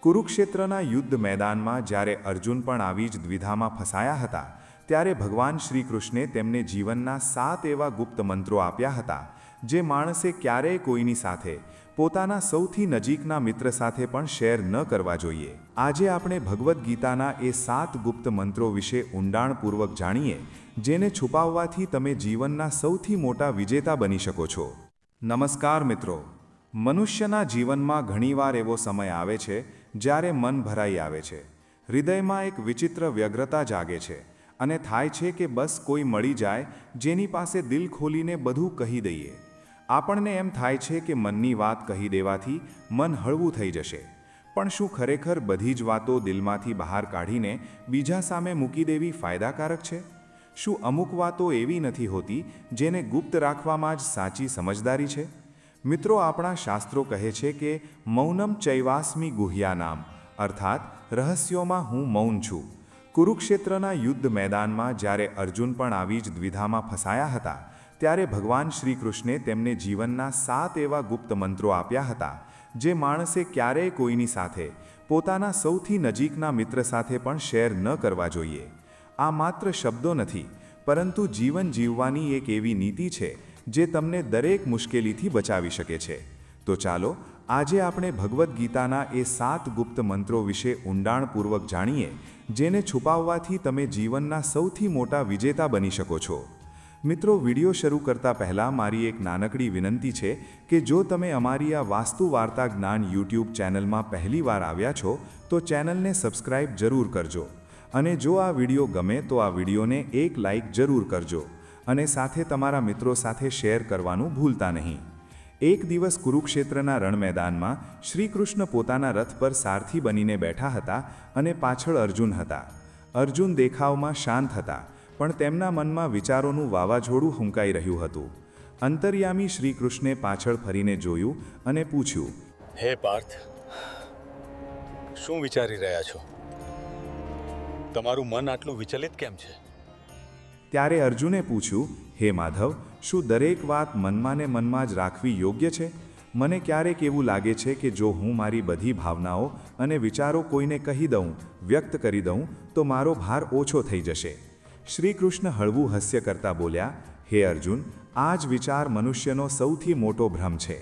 કુરુક્ષેત્રના યુદ્ધ મેદાનમાં જ્યારે અર્જુન પણ આવી જ દ્વિધામાં ફસાયા હતા, ત્યારે ભગવાન શ્રી કૃષ્ણે તેમને જીવનના 7 એવા ગુપ્ત મંત્રો આપ્યા હતા, જે માણસે ક્યારેય કોઈની સાથે, પોતાના સૌથી નજીકના મિત્ર સાથે પણ શેર ન કરવા જોઈએ. આજે આપણે ભગવદ્ ગીતાના એ 7 ગુપ્ત મંત્રો વિશે ઊંડાણપૂર્વક જાણીએ, જેને છુપાવવાથી તમે જીવનના સૌથી મોટા વિજેતા બની શકો છો. નમસ્કાર મિત્રો. મનુષ્યના જીવનમાં ઘણીવાર એવો સમય આવે છે જ્યારે મન ભરાઈ આવે છે, હૃદયમાં એક વિચિત્ર વ્યગ્રતા જાગે છે અને થાય છે કે બસ કોઈ મળી જાય જેની પાસે દિલ ખોલીને બધું કહી દઈએ. આપણને એમ થાય છે કે મનની વાત કહી દેવાથી મન હળવું થઈ જશે. પણ શું ખરેખર બધી જ વાતો દિલમાંથી બહાર કાઢીને બીજા સામે મૂકી દેવી ફાયદાકારક છે? શું અમુક વાતો એવી નથી હોતી જેને ગુપ્ત રાખવામાં જ સાચી સમજદારી છે? મિત્રો, આપણા શાસ્ત્રો કહે છે કે મૌનમ ચૈવાસ્મિ ગુહ્યાનામ, અર્થાત રહસ્યોમાં હું મૌન છું. કુરુક્ષેત્રના યુદ્ધ મેદાનમાં જ્યારે અર્જુન પણ આવી જ દ્વિધામાં ફસાયા હતા, ત્યારે ભગવાન શ્રી કૃષ્ણે તેમને જીવનના 7 એવા ગુપ્ત મંત્રો આપ્યા હતા, જે માણસે ક્યારેય કોઈની સાથે, પોતાના સૌથી નજીકના મિત્ર સાથે પણ શેર ન કરવા જોઈએ. આ માત્ર શબ્દો નથી, પરંતુ જીવન જીવવાની એક એવી નીતિ છે જે તમને દરેક મુશ્કેલીથી બચાવી શકે છે. તો ચાલો આજે આપણે ભગવદ્ ગીતાના એ 7 ગુપ્ત મંત્રો વિશે ઊંડાણપૂર્વક જાણીએ, જેને છુપાવવાથી તમે જીવનના સૌથી મોટા વિજેતા બની શકો છો. મિત્રો, વિડિયો શરૂ કરતા પહેલાં મારી એક નાનકડી વિનંતી છે કે જો તમે અમારી આ વાસ્તુ વાર્તા જ્ઞાન યુટ્યુબ ચેનલમાં પહેલીવાર આવ્યા છો તો ચેનલને સબસ્ક્રાઇબ જરૂર કરજો, અને જો આ વિડિયો ગમે તો આ વિડિયોને એક લાઇક જરૂર કરજો, અને સાથે તમારા મિત્રો સાથે શેર કરવાનું ભૂલતા નહીં. એક દિવસ કુરુક્ષેત્રના રણ મેદાનમાં શ્રી કૃષ્ણ પોતાના રથ પર સારથી બનીને બેઠા હતા અને પાછળ અર્જુન હતા. અર્જુન દેખાવમાં શાંત હતા, પણ તેમના મનમાં વિચારોનું વાવાઝોડું હુંકાઈ રહ્યું હતું. અંતર્યામી શ્રી કૃષ્ણે પાછળ ફરીને જોયું અને પૂછ્યું, હે પાર્થ, શું વિચારી રહ્યા છો? તમારું મન આટલું વિચલિત કેમ છે? ત્યારે અર્જુને પૂછ્યું, હે માધવ, શું દરેક વાત મનમાં ને મનમાં જ રાખવી યોગ્ય છે? મને ક્યારેક એવું લાગે છે કે જો હું મારી બધી ભાવનાઓ અને વિચારો કોઈને કહી દઉં, વ્યક્ત કરી દઉં, તો મારો ભાર ઓછો થઈ જશે. શ્રી કૃષ્ણ હળવું હાસ્ય કરતા બોલ્યા, હે અર્જુન, આ જ વિચાર મનુષ્યનો સૌથી મોટો ભ્રમ છે.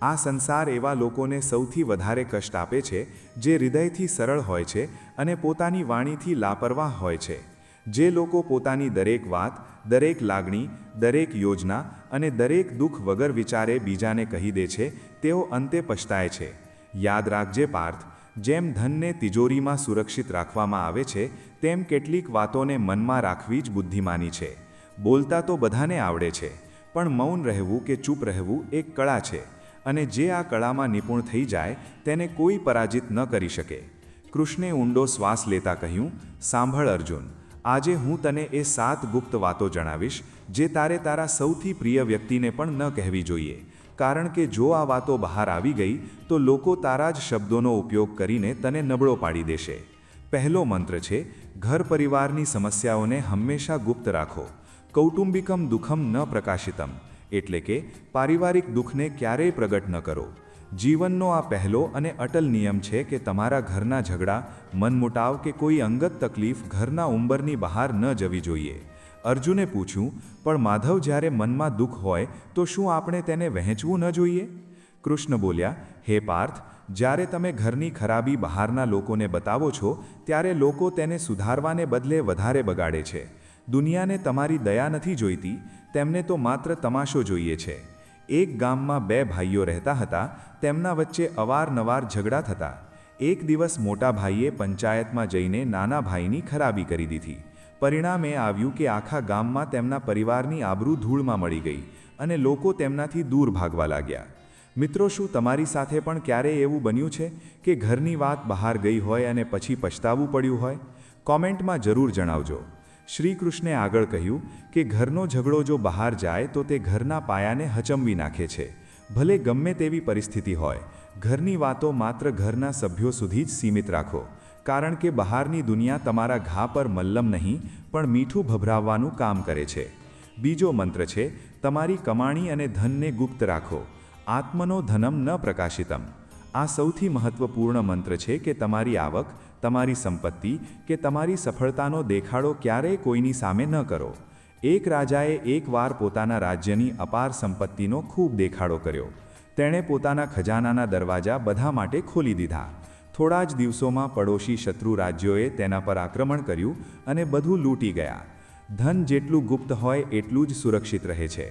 આ સંસાર એવા લોકોને સૌથી વધારે કષ્ટ આપે છે જે હૃદયથી સરળ હોય છે અને પોતાની વાણીથી લાપરવાહ હોય છે. જે લોકો પોતાની દરેક વાત, દરેક લાગણી, દરેક યોજના અને દરેક દુઃખ વગર વિચારે બીજાને કહી દે છે, તેઓ અંતે પછતાય છે. યાદ રાખજે પાર્થ, જેમ ધનને તિજોરીમાં સુરક્ષિત રાખવામાં આવે છે, તેમ કેટલીક વાતોને મનમાં રાખવી જ બુદ્ધિમાની છે. બોલતા તો બધાને આવડે છે, પણ મૌન રહેવું કે ચૂપ રહેવું એક કળા છે, અને જે આ કળામાં નિપુણ થઈ જાય તેને કોઈ પરાજિત ન કરી શકે. કૃષ્ણે ઊંડો શ્વાસ લેતા કહ્યું, સાંભળ અર્જુન, આજે હું તને એ 7 ગુપ્ત વાતો જણાવીશ જે તારે તારા સૌથી પ્રિય વ્યક્તિને પણ ન કહેવી જોઈએ, કારણ કે જો આ વાતો બહાર આવી ગઈ તો લોકો તારા જ શબ્દોનો ઉપયોગ કરીને તને નબળો પાડી દેશે. પહેલો મંત્ર છે, ઘર પરિવારની સમસ્યાઓને હંમેશા ગુપ્ત રાખો. કૌટુંબિકમ દુઃખમ ન પ્રકાશિતમ, એટલે કે પારિવારિક દુઃખને ક્યારેય પ્રગટ ન કરો. જીવનનો આ પહેલો અને અટલ નિયમ છે કે તમારા ઘરના ઝઘડા, મનમુટાવ કે કોઈ અંગત તકલીફ ઘરના ઉંબરની બહાર ન જવી જોઈએ. અર્જુને પૂછ્યું, પણ માધવ, જ્યારે મનમાં દુઃખ હોય તો શું આપણે તેને વહેંચવું ન જોઈએ? કૃષ્ણ બોલ્યા, હે પાર્થ, જ્યારે તમે ઘરની ખરાબી બહારના લોકોને બતાવો છો ત્યારે લોકો તેને સુધારવાને બદલે વધારે બગાડે છે. દુનિયાને તમારી દયા નથી જોઈતી, તેમને તો માત્ર તમાશો જોઈએ છે. એક ગામમાં 2 ભાઈઓ રહેતા હતા. તેમના વચ્ચે અવારનવાર ઝઘડા થતા. એક દિવસ મોટા ભાઈએ પંચાયતમાં જઈને નાના ભાઈની ખરાબી કરી દીધી. પરિણામે આવ્યું કે આખા ગામમાં તેમના પરિવારની આબરૂ ધૂળમાં મળી ગઈ અને લોકો તેમનાથી દૂર ભાગવા લાગ્યા. મિત્રો, શું તમારી સાથે પણ ક્યારેય એવું બન્યું છે કે ઘરની વાત બહાર ગઈ હોય અને પછી પછતાવું પડ્યું હોય? કોમેન્ટમાં જરૂર જણાવજો. શ્રી કૃષ્ણે આગળ કહ્યું કે ઘરનો ઝઘડો જો બહાર જાય તો તે ઘરના પાયાને હચમવી નાખે છે. ભલે ગમે તેવી પરિસ્થિતિ હોય, ઘરની વાતો માત્ર ઘરના સભ્યો સુધી જ સીમિત રાખો, કારણ કે બહારની દુનિયા તમારા ઘા પર મલ્લમ નહીં પણ મીઠું ભભરાવવાનું કામ કરે છે. બીજો મંત્ર છે, તમારી કમાણી અને ધનને ગુપ્ત રાખો. આત્મનો ધનમ ન પ્રકાશિતમ. આ સૌથી મહત્વપૂર્ણ મંત્ર છે કે તમારી આવક, તમારી સંપત્તિ કે તમારી સફળતાનો દેખાડો ક્યારેય કોઈની સામે ન કરો. એક રાજાએ એકવાર પોતાના રાજ્યની અપાર સંપત્તિનો ખૂબ દેખાડો કર્યો. તેણે પોતાના ખજાનાના દરવાજા બધા માટે ખોલી દીધા. થોડા જ દિવસોમાં પડોશી શત્રુ રાજ્યોએ તેના પર આક્રમણ કર્યું અને બધું લૂંટી ગયા. ધન જેટલું ગુપ્ત હોય એટલું જ સુરક્ષિત રહે છે.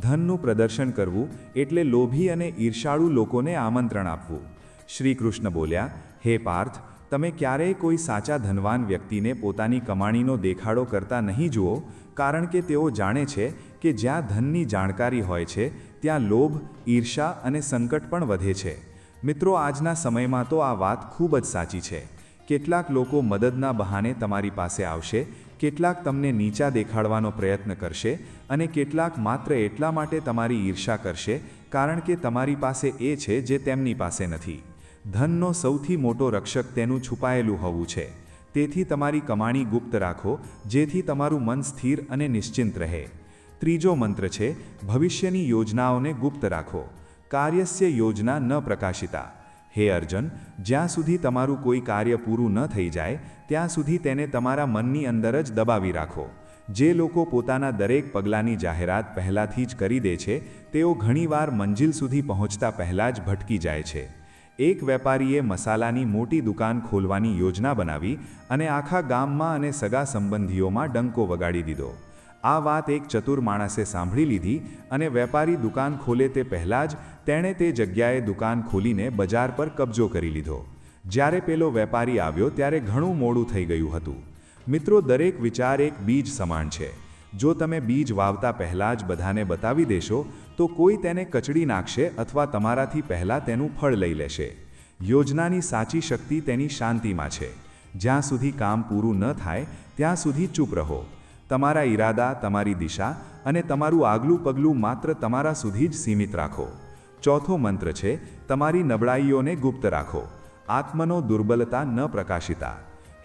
ધનનું પ્રદર્શન કરવું એટલે લોભી અને ઈર્ષાળુ લોકોને આમંત્રણ આપવું. શ્રી કૃષ્ણ બોલ્યા, હે પાર્થ, તમે ક્યારેય કોઈ સાચા ધનવાન વ્યક્તિને પોતાની કમાણીનો દેખાડો કરતા નહીં જુઓ, કારણ કે તેઓ જાણે છે કે જ્યાં ધનની જાણકારી હોય છે ત્યાં લોભ, ઈર્ષા અને સંકટ પણ વધે છે. મિત્રો, આજના સમયમાં તો આ વાત ખૂબ જ સાચી છે. કેટલાક લોકો મદદના બહાને તમારી પાસે આવશે, કેટલાક તમને નીચા દેખાડવાનો પ્રયત્ન કરશે અને કેટલાક માત્ર એટલા માટે તમારી ઈર્ષા કરશે કારણ કે તમારી પાસે એ છે જે તેમની પાસે નથી. ધનનો સૌથી મોટો રક્ષક તેનું છુપાયેલું હોવું છે. તેથી તમારી કમાણી ગુપ્ત રાખો, જેથી તમારું મન સ્થિર અને નિશ્ચિંત રહે. ત્રીજો મંત્ર છે, ભવિષ્યની યોજનાઓને ગુપ્ત રાખો. કાર્યસ્ય યોજના ન પ્રકાશિતા. હે અર્જુન, જ્યાં સુધી તમારું કોઈ કાર્ય પૂરું ન થઈ જાય ત્યાં સુધી તેને તમારા મનની અંદર જ દબાવી રાખો. જે લોકો પોતાના દરેક પગલાંની જાહેરાત પહેલાંથી જ કરી દે છે તેઓ ઘણીવાર મંજિલ સુધી પહોંચતા પહેલાં જ ભટકી જાય છે. એક વેપારીએ મસાલાની મોટી દુકાન ખોલવાની યોજના બનાવી અને આખા ગામમાં અને સગા સંબંધીઓમાં ડંકો વગાડી દીધો. આ વાત એક ચતુર માણસે સાંભળી લીધી અને વેપારી દુકાન ખોલે તે પહેલાં જ તેણે તે જગ્યાએ દુકાન ખોલીને બજાર પર કબજો કરી લીધો. જ્યારે પેલો વેપારી આવ્યો ત્યારે ઘણું મોડું થઈ ગયું હતું. મિત્રો, દરેક વિચાર એક બીજ સમાન છે. જો તમે બીજ વાવતા પહેલાં જ બધાને બતાવી દેશો તો કોઈ તેને કચડી નાખશે અથવા તમારાથી પહેલાં તેનું ફળ લઈ લેશે. યોજનાની સાચી શક્તિ તેની શાંતિમાં છે. જ્યાં સુધી કામ પૂરું ન થાય ત્યાં સુધી ચૂપ રહો. તમારા ઈરાદા, તમારી દિશા અને તમારું આગલું પગલું માત્ર તમારા સુધી જ સીમિત રાખો. ચોથો મંત્ર છે, તમારી નબળાઈઓને ગુપ્ત રાખો. આત્મનો દુર્બલતા ન પ્રકાશિતા.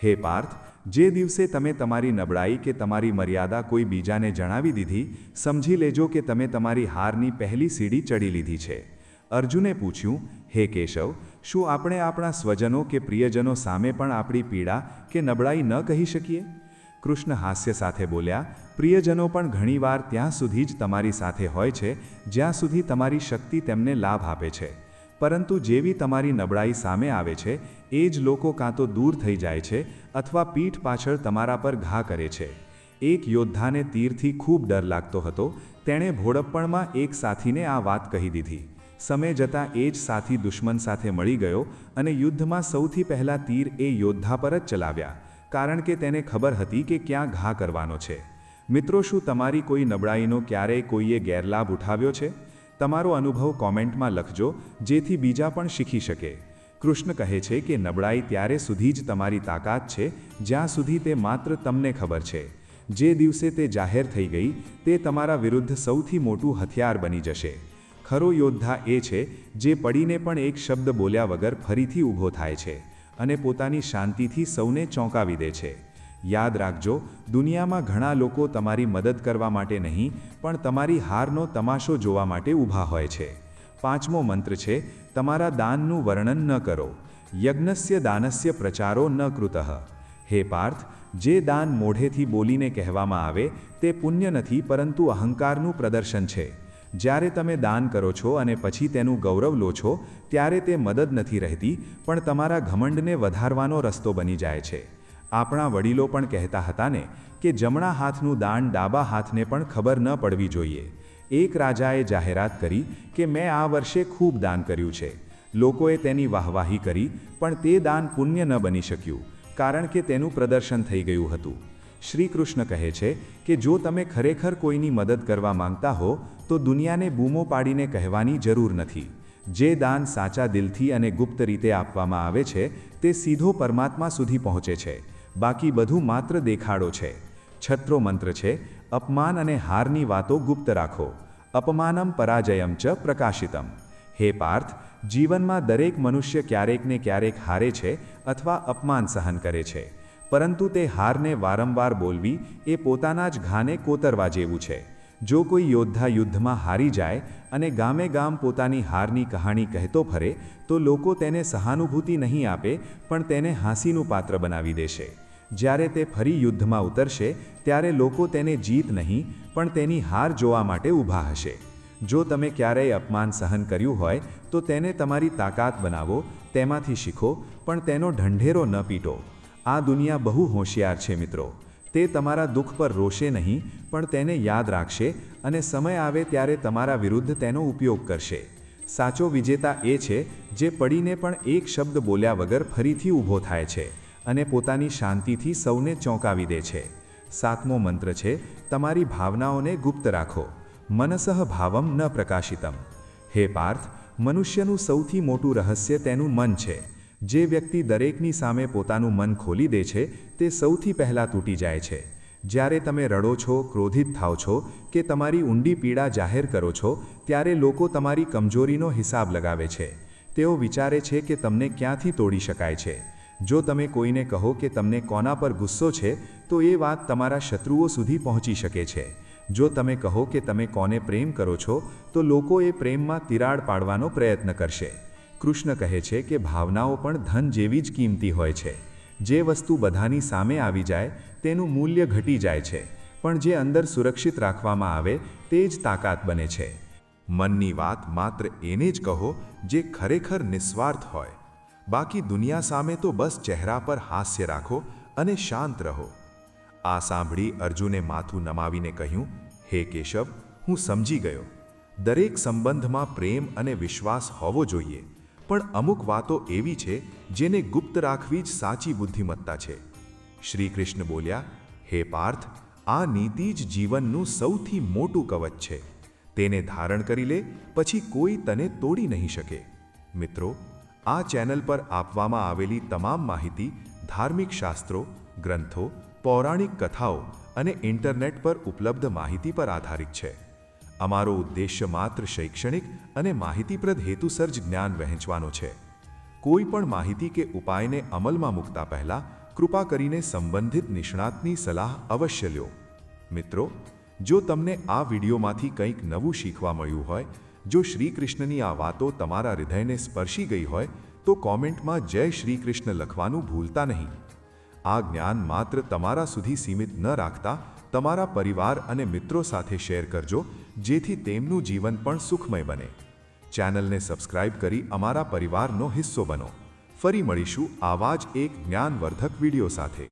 હે પાર્થ, જે દિવસે તમે તમારી નબળાઈ કે તમારી મર્યાદા કોઈ બીજાને જણાવી દીધી, સમજી લેજો કે તમે તમારી હારની પહેલી સીડી ચડી લીધી છે. અર્જુને પૂછ્યું, હે કેશવ, શું આપણે આપણા સ્વજનો કે પ્રિયજનો સામે પણ આપણી પીડા કે નબળાઈ ન કહી શકીએ? કૃષ્ણ હાસ્ય સાથે બોલ્યા, પ્રિયજનો પણ ઘણીવાર ત્યાં સુધી જ તમારી સાથે હોય છે જ્યાં સુધી તમારી શક્તિ તેમને લાભ આપે છે. પરંતુ જેવી તમારી નબળાઈ સામે આવે છે એ જ લોકો કાં તો દૂર થઈ જાય છે અથવા પીઠ પાછળ તમારા પર ઘા કરે છે. એક યોદ્ધાને તીરથી ખૂબ ડર લાગતો હતો. તેણે ભોળપણમાં એક સાથીને આ વાત કહી દીધી. સમય જતાં એ જ સાથી દુશ્મન સાથે મળી ગયો અને યુદ્ધમાં સૌથી પહેલાં તીર એ યોદ્ધા પર જ ચલાવ્યા, કારણ કે તેને ખબર હતી કે ક્યાં ઘા કરવાનો છે. મિત્રો, શું તમારી કોઈ નબળાઈનો ક્યારેય કોઈએ ગેરલાભ ઉઠાવ્યો છે? તમારો અનુભવ કોમેન્ટમાં લખજો, જેથી બીજા પણ શીખી શકે. કૃષ્ણ કહે છે કે નબળાઈ ત્યારે સુધી જ તમારી તાકાત છે જ્યાં સુધી તે માત્ર તમને ખબર છે. જે દિવસે તે જાહેર થઈ ગઈ તે તમારા વિરુદ્ધ સૌથી મોટું હથિયાર બની જશે. ખરો યોદ્ધા એ છે જે પડીને પણ એક શબ્દ બોલ્યા વગર ફરીથી ઊભો થાય છે અને પોતાની શાંતિથી સૌને ચોંકાવી દે છે. યાદ રાખજો, દુનિયામાં ઘણા લોકો તમારી મદદ કરવા માટે નહીં પણ તમારી હારનો તમાશો જોવા માટે ઊભા હોય છે. પાંચમો મંત્ર છે, તમારા દાનનું વર્ણન ન કરો. યજ્ઞસ્ય દાનસ્ય પ્રચારો ન કૃતઃ. હે પાર્થ, જે દાન મોઢેથી બોલીને કહેવામાં આવે તે પુણ્ય નથી પરંતુ અહંકારનું પ્રદર્શન છે. જ્યારે તમે દાન કરો છો અને પછી તેનું ગૌરવ લો છો ત્યારે તે મદદ નથી રહેતી પણ તમારા ઘમંડને વધારવાનો રસ્તો બની જાય છે. આપણા વડીલો પણ કહેતા હતા ને કે જમણા હાથનું દાન ડાબા હાથને પણ ખબર ન પડવી જોઈએ. એક રાજાએ જાહેરાત કરી કે મેં આ વર્ષે ખૂબ દાન કર્યું છે. લોકોએ તેની વાહવાહી કરી પણ તે દાન પુણ્ય ન બની શક્યું કારણ કે તેનું પ્રદર્શન થઈ ગયું હતું. શ્રી કૃષ્ણ કહે છે કે જો તમે ખરેખર કોઈની મદદ કરવા માંગતા હો તો દુનિયાને બૂમો પાડીને કહેવાની જરૂર નથી. જે દાન સાચા દિલથી અને ગુપ્ત રીતે આપવામાં આવે છે તે સીધો પરમાત્મા સુધી પહોંચે છે. બાકી બધું માત્ર દેખાડો છે. છઠ્ઠો મંત્ર છે, અપમાન અને હારની વાતો ગુપ્ત રાખો. અપમાનમ પરાજયમ ચ પ્રકાશિતમ. હે પાર્થ, જીવનમાં દરેક મનુષ્ય ક્યારેક ને ક્યારેક હારે છે અથવા અપમાન સહન કરે છે, પરંતુ તે હારને વારંવાર બોલવી એ પોતાના જ ઘાને કોતરવા જેવું છે. જો કોઈ યોદ્ધા યુદ્ધમાં હારી જાય અને ગામે ગામ પોતાની હારની કહાણી કહેતો ફરે તો લોકો તેને સહાનુભૂતિ નહીં આપે પણ તેને હાંસીનું પાત્ર બનાવી દેશે. જ્યારે તે ફરી યુદ્ધમાં ઉતરશે ત્યારે લોકો તેને જીત નહીં પણ તેની હાર જોવા માટે ઊભા હશે. જો તમે ક્યારેય અપમાન સહન કર્યું હોય તો તેને તમારી તાકાત બનાવો, તેમાંથી શીખો, પણ તેનો ઢંઢેરો ન પીટો. આ દુનિયા બહુ હોશિયાર છે મિત્રો. તે તમારા દુઃખ પર રોશે નહીં પણ તેને યાદ રાખશે અને સમય આવે ત્યારે તમારા વિરુદ્ધ તેનો ઉપયોગ કરશે. સાચો વિજેતા એ છે જે પડીને પણ એક શબ્દ બોલ્યા વગર ફરીથી ઊભો થાય છે અને પોતાની શાંતિથી સૌને ચોંકાવી દે છે. 7મો મંત્ર છે, તમારી ભાવનાઓને ગુપ્ત રાખો. મનસઃ ભાવમ ન પ્રકાશિતમ. હે પાર્થ, મનુષ્યનું સૌથી મોટું રહસ્ય તેનું મન છે. જે વ્યક્તિ દરેકની સામે પોતાનું મન ખોલી દે છે તે સૌથી પહેલાં તૂટી જાય છે. જ્યારે તમે રડો છો, ક્રોધિત થાઓ છો કે તમારી ઊંડી પીડા જાહેર કરો છો ત્યારે લોકો તમારી કમજોરીનો હિસાબ લગાવે છે. તેઓ વિચારે છે કે તમને ક્યાંથી તોડી શકાય છે. જો તમે કોઈને કહો કે તમને કોના પર ગુસ્સો છે તો એ વાત તમારા શત્રુઓ સુધી પહોંચી શકે છે. જો તમે કહો કે તમે કોને પ્રેમ કરો છો તો લોકો એ પ્રેમમાં તિરાડ પાડવાનો પ્રયત્ન કરશે. કૃષ્ણ કહે છે કે ભાવનાઓ પણ ધન જેવી જ કિંમતી હોય છે. જે વસ્તુ બધાની સામે આવી જાય તેનું મૂલ્ય ઘટી જાય છે, પણ જે અંદર સુરક્ષિત રાખવામાં આવે તે જ તાકાત બને છે. મનની વાત માત્ર એને જ કહો જે ખરેખર નિસ્વાર્થ હોય. બાકી દુનિયા સામે તો બસ ચહેરા પર હાસ્ય રાખો અને શાંત રહો. આ સાંભળી અર્જુને માથું નમાવીને કહ્યું, હે કેશવ, હું સમજી ગયો. દરેક સંબંધમાં પ્રેમ અને વિશ્વાસ હોવો જોઈએ, પણ અમુક વાતો એવી છે જેને ગુપ્ત રાખવી જ સાચી બુદ્ધિમત્તા છે. શ્રી કૃષ્ણ બોલ્યા, હે પાર્થ, આ નીતિ જ જીવનનું સૌથી મોટું કવચ છે. તેને ધારણ કરી લે, પછી કોઈ તને તોડી નહીં શકે. મિત્રો, આ ચેનલ પર આપવામાં આવેલી તમામ માહિતી ધાર્મિક શાસ્ત્રો, ગ્રંથો, પૌરાણિક કથાઓ અને ઇન્ટરનેટ પર ઉપલબ્ધ માહિતી પર આધારિત છે. અમારો ઉદ્દેશ્ય માત્ર શૈક્ષણિક અને માહિતીપ્રદ હેતુસર જ જ્ઞાન વહેંચવાનો છે. કોઈ પણ માહિતી કે ઉપાયને અમલમાં મૂકતા પહેલા કૃપા કરીને સંબંધિત નિષ્ણાતની સલાહ અવશ્ય લો. મિત્રો, જો તમને આ વિડીયોમાંથી કંઈક નવું શીખવા મળ્યું હોય, જો શ્રી કૃષ્ણની આ વાતો તમારા હૃદયને સ્પર્શી ગઈ હોય તો કોમેન્ટમાં જય શ્રી કૃષ્ણ લખવાનું ભૂલતા નહીં. આ જ્ઞાન માત્ર તમારા સુધી સીમિત ન રાખતા તમારા પરિવાર અને મિત્રો સાથે શેર કરજો, જેથી તેમનું જીવન પણ સુખમય બને. ચેનલને સબસ્ક્રાઇબ કરી અમારા પરિવારનો હિસ્સો બનો. ફરી મળીશું આવા જ એક જ્ઞાનવર્ધક વિડીયો સાથે.